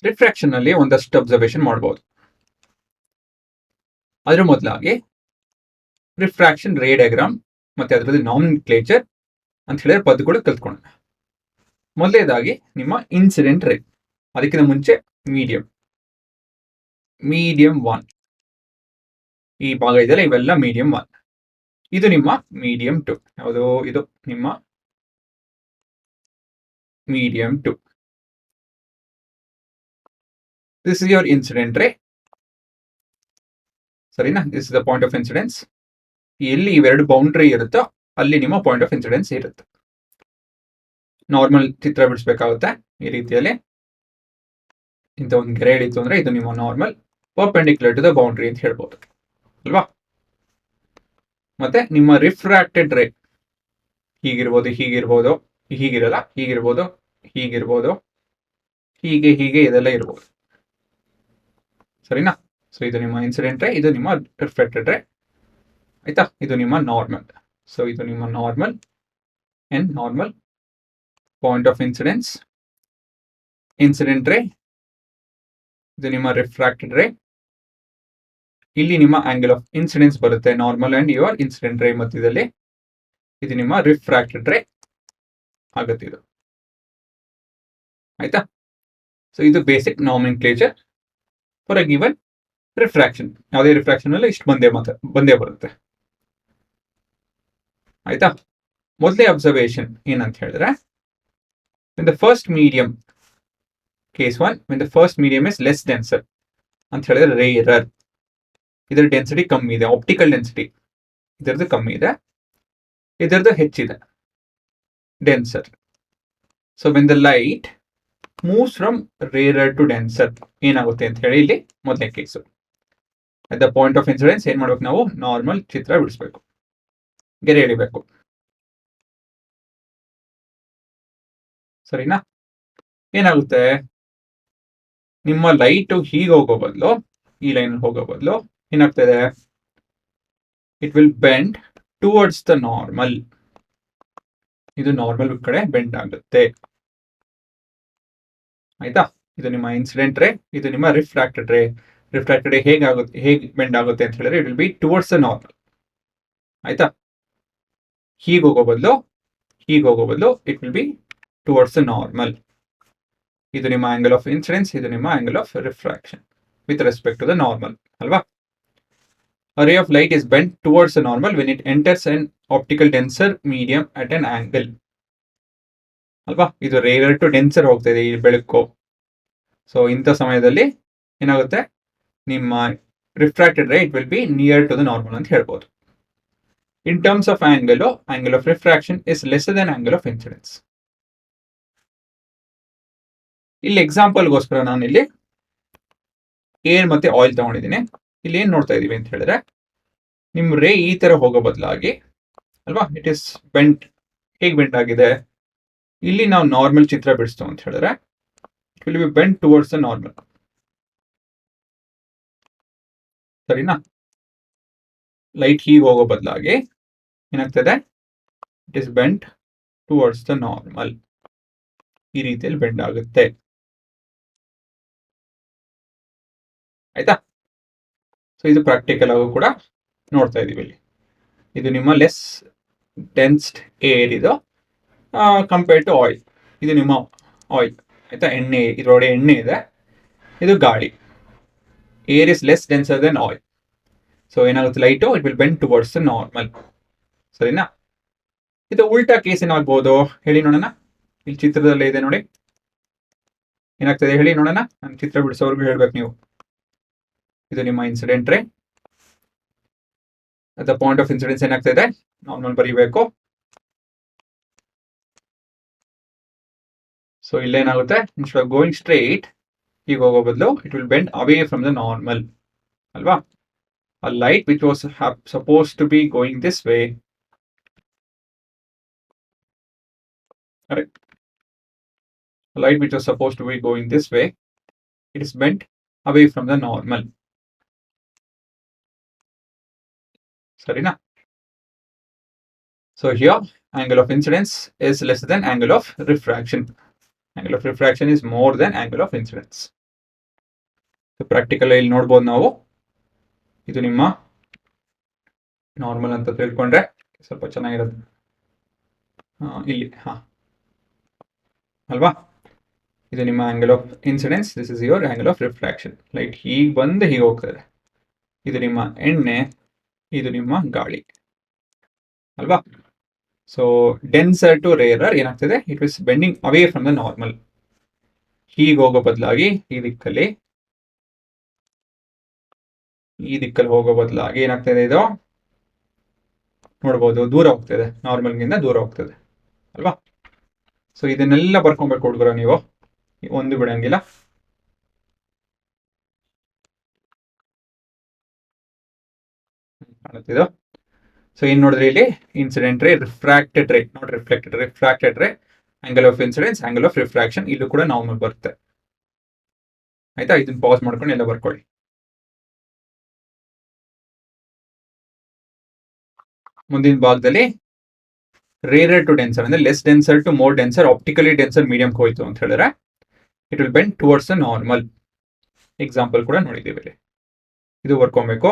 Refraction ನಲ್ಲಿ ಒಂದಷ್ಟು observation ಮಾಡಬಹುದು. ಅದ್ರ ಮೊದಲಾಗಿ ರಿಫ್ರಾಕ್ಷನ್ ರೇ ಡಯಾಗ್ರಾಮ್ ಮತ್ತೆ ಅದರಲ್ಲಿ ನಾಮಿನ್ಕ್ಲೇಚರ್ ಅಂತ ಹೇಳಿದ್ರೆ ಪದಗಳು ಕಲ್ತ್ಕೊಳ್ಳೋಣ. ಮೊದಲನೇದಾಗಿ ನಿಮ್ಮ ಇನ್ಸಿಡೆಂಟ್ ರೇ, ಅದಕ್ಕಿಂತ ಮುಂಚೆ ಮೀಡಿಯಂ 1 ಈ ಭಾಗ ಇದೆಯಲ್ಲ, ಇವೆಲ್ಲ ಮೀಡಿಯಂ 1. ಇದು ನಿಮ್ಮ ಮೀಡಿಯಂ 2. ಯಾವುದು ಇದು ನಿಮ್ಮ medium 2. This is your incident ray. ಸರಿನಾ? This is the point of incidence. ಎಲ್ಲಿ ಇವೆರಡು ಬೌಂಡ್ರಿ ಇರುತ್ತೋ ಅಲ್ಲಿ ನಿಮ್ಮ ಪಾಯಿಂಟ್ ಆಫ್ ಇನ್ಸಿಡೆನ್ಸ್ ಇರುತ್ತೆ. ನಾರ್ಮಲ್ ಚಿತ್ರ ಬಿಡಿಸ್ಬೇಕಾಗುತ್ತೆ ಈ ರೀತಿಯಲ್ಲಿ. ಇಂಥ ಒಂದು ಗೆರೆ ಹೇಳಿತ್ತು ಅಂದ್ರೆ ಇದು ನಿಮ್ಮ normal perpendicular to the boundary ಅಂತ ಹೇಳ್ಬೋದು ಅಲ್ವಾ. ಮತ್ತೆ ನಿಮ್ಮ ರಿಫ್ರಾಕ್ಟೆಡ್ ರೇ ಹೀಗಿರ್ಬೋದು, ಹೀಗಿರ್ಬೋದು, ಹೀಗಿರಲ್ಲ, ಹೀಗಿರ್ಬೋದು, ಹೀಗಿರ್ಬೋದು, ಹೀಗೆ ಹೀಗೆ ಇದೆಲ್ಲ ಇರ್ಬೋದು. ಸರಿನಾ? ಸೊ ಇದು ನಿಮ್ಮ ಇನ್ಸಿಡೆಂಟ್ ರೇ, ಇದು ನಿಮ್ಮ ರಿಫ್ರಾಕ್ಟೆಡ್ ರೇ. ಆಯ್ತಾ? ಇದು ನಿಮ್ಮ ನಾರ್ಮಲ್. ಸೊ ಇದು ನಿಮ್ಮ normal and normal point of incidence, incident ರೇ. ಇದು ನಿಮ್ಮ ರಿಫ್ರಾಕ್ಟೆಡ್ ರೇ. ಇಲ್ಲಿ ನಿಮ್ಮ ಆಂಗಲ್ ಆಫ್ ಇನ್ಸಿಡೆನ್ಸ್ ಬರುತ್ತೆ, ನಾರ್ಮಲ್ ಅಂಡ್ ಯುವರ್ ಇನ್ಸಿಡೆಂಟ್ ರೇ ಮಧ್ಯದಲ್ಲಿ. ಇದು ನಿಮ್ಮ ರಿಫ್ರಾಕ್ಟೆಡ್ ರೇ ಆಗುತ್ತೆ ಇದು. ಆಯ್ತಾ? ಸೊ ಇದು basic nomenclature for a given refraction. ಯಾವುದೇ ರಿಫ್ರಾಕ್ಷನ್ ಅಲ್ಲಿ ಇಷ್ಟು ಬಂದೇ ಬರುತ್ತೆ. ಆಯ್ತಾ? ಮೊದಲೇ ಅಬ್ಸರ್ವೇಷನ್ ಏನಂತ ಹೇಳಿದ್ರೆ, when the first medium, case 1, when the first medium is less denser ಅಂತ ಹೇಳಿದ್ರೆ ರೇರರ್, ಇದರ ಡೆನ್ಸಿಟಿ ಕಮ್ಮಿ ಇದೆ, ಆಪ್ಟಿಕಲ್ ಡೆನ್ಸಿಟಿ ಇದರದ್ದು ಕಮ್ಮಿ ಇದೆ, ಇದರದ್ದು ಹೆಚ್ಚಿದೆ, denser. So when the light moves from rarer to denser ಏನಾಗುತ್ತೆ ಅಂತ ಹೇಳಿ ಇಲ್ಲಿ ಮೊದಲನೇ case. At the point of incidence ಏನ್ ಮಾಡ್ಬೇಕು ನಾವು? ನಾರ್ಮಲ್ ಚಿತ್ರ ಬಿಡಿಸ್ಬೇಕು, ಗೆರೆ ಎಳಿಬೇಕು. ಸರಿನಾ? ಏನಾಗುತ್ತೆ, ನಿಮ್ಮ ಲೈಟ್ ಹೀಗೆ ಹೋಗೋ ಬದಲು, ಈ ಲೈನ್ ಹೋಗೋ ಬದಲು ಏನಾಗ್ತದೆ, it will bend towards the normal. ಇದು ನಾರ್ಮಲ್ ಕಡೆ ಬೆಂಡ್ ಆಗುತ್ತೆ. ಆಯ್ತಾ? ಇದು ನಿಮ್ಮ ಇನ್ಸಿಡೆಂಟ್ ರೇ, ಇದು ನಿಮ್ಮ ರಿಫ್ರಾಕ್ಟೆಡ್ ರೇ. ರಿಫ್ರಾಕ್ಟೆಡ್ ರೇ ಹೇಗೆ ಬೆಂಡ್ ಆಗುತ್ತೆ ಅಂತ ಹೇಳಿದ್ರೆ, it will be towards the normal. ಆಯ್ತಾ? ಹೀಗೆ ಹೋಗೋ ಬದಲು it will be towards the normal. ಇದು ನಿಮ್ಮ ಆಂಗಲ್ ಆಫ್ ಇನ್ಸಿಡೆನ್ಸ್, ಇದು ನಿಮ್ಮ angle of refraction with respect to the normal ಅಲ್ವಾ. A ray of light is bent towards the normal when it enters an optical denser medium at an angle. ಅಲ್ವಾ? ಇದು rarer to denser ಹೋಗ್ತಾ ಇದೆ ಈ ಬೆಳಕು. So ಇಂಥ ಸಮಯದಲ್ಲಿ ಏನಾಗುತ್ತೆ, ನಿಮ್ಮ refracted ray it will be near to the normal ಅಂತ ಹೇಳ್ಬೋದು. In terms of angle of refraction is lesser than angle of incidence. ಇಲ್ಲಿ ಎಕ್ಸಾಂಪಲ್ಗೋಸ್ಕರ ನಾನು ಇಲ್ಲಿ ಏರ್ ಮತ್ತೆ ಆಯಿಲ್ ತಗೊಂಡಿದ್ದೀನಿ. ಇಲ್ಲಿ ಏನ್ ನೋಡ್ತಾ ಇದೀವಿ ಅಂತ ಹೇಳಿದ್ರೆ, ನಿಮ್ ರೇ ಈ ತರ ಹೋಗೋ ಬದಲಾಗಿ ಅಲ್ವಾ, ಇಟ್ ಇಸ್ ಬೆಂಟ್. ಹೇಗೆ ಬೆಂಟ್ ಆಗಿದೆ, ಇಲ್ಲಿ ನಾವು ನಾರ್ಮಲ್ ಚಿತ್ರ ಬಿಡಿಸ್ತು ಅಂತ ಹೇಳಿದ್ರೆ it will B bent towards the normal. ಸರಿನಾ? ಲೈಟ್ ಹೀಗೆ ಹೋಗೋ ಬದಲಾಗಿ ಏನಾಗ್ತದೆ, it is bent towards the normal. ಈ ರೀತಿಯಲ್ಲಿ ಬೆಂಡ್ ಆಗುತ್ತೆ. ಆಯ್ತಾ? ಸೊ ಇದು ಪ್ರಾಕ್ಟಿಕಲ್ ಆಗು ಕೂಡ ನೋಡ್ತಾ ಇದೀವಿ ಇಲ್ಲಿ. ಇದು ನಿಮ್ಮ ಲೆಸ್ ಡೆನ್ಸ್ಡ್ ಏರ್ ಇದು ಕಂಪೇರ್ಡ್ ಟು ಆಯಿಲ್. ಇದು ನಿಮ್ಮ ಆಯಿಲ್. ಆಯ್ತಾ? ಎಣ್ಣೆ, ಇದರೊಳಗೆ ಎಣ್ಣೆ ಇದೆ, ಇದು ಗಾಳಿ. Air is less denser than oil. So ಏನಾಗುತ್ತೆ, light it will bend towards the normal. ಸರಿನಾ? ಇದು ಉಲ್ಟಾ ಕೇಸ್ ಏನಾಗ್ಬೋದು ಹೇಳಿ ನೋಡೋಣ. ಇಲ್ಲಿ ಚಿತ್ರದಲ್ಲಿ ಇದೆ ನೋಡಿ, ಏನಾಗ್ತದೆ ಹೇಳಿ ನೋಡೋಣ. ನಾನು ಚಿತ್ರ ಬಿಡಿಸೋರ್ಗು ಹೇಳ್ಬೇಕು ನೀವು. ಇದು ನಿಮ್ಮ incident ray. The point of incidence ಏನಾಗ್ತದೆ, ನಾರ್ಮಲ್ ಬರೀಬೇಕು. ಸೊ ಇಲ್ಲೇನಾಗುತ್ತೆ, ಇನ್ಸ್ಟೆಡ್ ಆಫ್ ಗೋಯಿಂಗ್ ಸ್ಟ್ರೈಟ್ ಹೀಗೆ ಹೋಗೋ ಬದಲು it will bend away from the normal ಅಲ್ವಾ. A light which was supposed to be going this way, correct? A light which was supposed to be going this way, it is bent away from the normal. Sarina? So here angle of incidence is less than angle of refraction. Angle of refraction is more than angle of incidence. Practical ಇಲ್ಲಿ ನೋಡ್ಬೋದು ನಾವು. ಇದು ನಿಮ್ಮ normal ಅಂತ ತಿಳ್ಕೊಂಡ್ರೆ ಸ್ವಲ್ಪ ಚೆನ್ನಾಗಿರುತ್ತೆ. ಇಲ್ಲಿ ಅಲ್ವಾ, ಇದು ನಿಮ್ಮ angle of incidence, this is your angle of refraction. Light ಹೀಗೆ ಬಂದು ಹೀಗೆ ಹೋಗ್ತದೆ. ಇದು ನಿಮ್ಮ ಎಣ್ಣೆ, ಇದು ನಿಮ್ಮ ಗಾಳಿ ಅಲ್ವಾ. ಸೊ ಡೆನ್ಸರ್ ಟು ರೇರರ್ ಏನಾಗ್ತದೆ, it is bending away from the normal. ಹೀಗೆ ಹೋಗೋ ಬದಲಾಗಿ ಈ ದಿಕ್ಕಲ್ಲಿ ಹೋಗೋ ಬದಲಾಗಿ ಏನಾಗ್ತದೆ, ಇದು ನೋಡ್ಬೋದು ದೂರ ಹೋಗ್ತದೆ, ನಾರ್ಮಲ್ಗಿಂತ ದೂರ ಹೋಗ್ತದೆ ಅಲ್ವಾ. ಸೊ ಇದನ್ನೆಲ್ಲ ಬರ್ಕೊಬೇಕು ಹುಡುಗರು, ನೀವು ಒಂದು ಬಿಡಂಗಿಲ್ಲ. ಕಾಣುತ್ತಿದ್ದು. ಸೊ ಏನ್ ನೋಡಿದ್ರೆ ಇಲ್ಲಿ ಇನ್ಸಿಡೆಂಟ್ ರೇ, ರಿಫ್ರಾಕ್ಟೆಡ್ ರೇ, ನೋಡಿ ರಿಫ್ರಾಕ್ಟೆಡ್ ರೇ, angle of incidence, angle of refraction, ಇಲ್ಲೂ ಕೂಡ ನಾರ್ಮಲ್ ಬರುತ್ತೆ. ಆಯ್ತಾ, ಇದನ್ನ ಪಾಸ್ ಮಾಡ್ಕೊಂಡು ಎಲ್ಲ ಬರ್ಕೊಳ್ಳಿ. ಮುಂದಿನ ಭಾಗದಲ್ಲಿ ರೇರರ್ ಟು ಡೆನ್ಸರ್ ಅಂದ್ರೆ less denser to more denser, optically denser medium ಹೋಯ್ತು ಅಂತ ಹೇಳಿದ್ರೆ it will bend towards the normal. Example ಕೂಡ ನೋಡಿದ್ದೀವಿ ಇಲ್ಲಿ, ಇದು ಬರ್ಕೊಬೇಕು.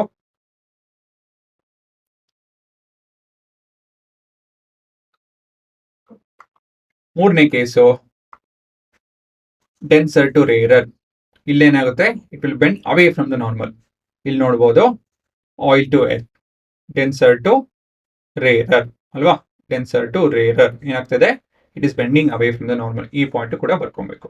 ಮೂರನೇ ಕೇಸು ಡೆನ್ಸರ್ ಟು ರೇರರ್. ಇಲ್ಲೇನಾಗುತ್ತೆ, it will bend away from the normal. ಇಲ್ಲಿ ನೋಡ್ಬೋದು oil to air, denser to rarer ಅಲ್ವಾ. ಡೆನ್ಸರ್ ಟು ರೇರರ್ ಏನಾಗ್ತದೆ, it is bending away from the normal. ಈ ಪಾಯಿಂಟ್ ಕೂಡ ಬರ್ಕೊಬೇಕು.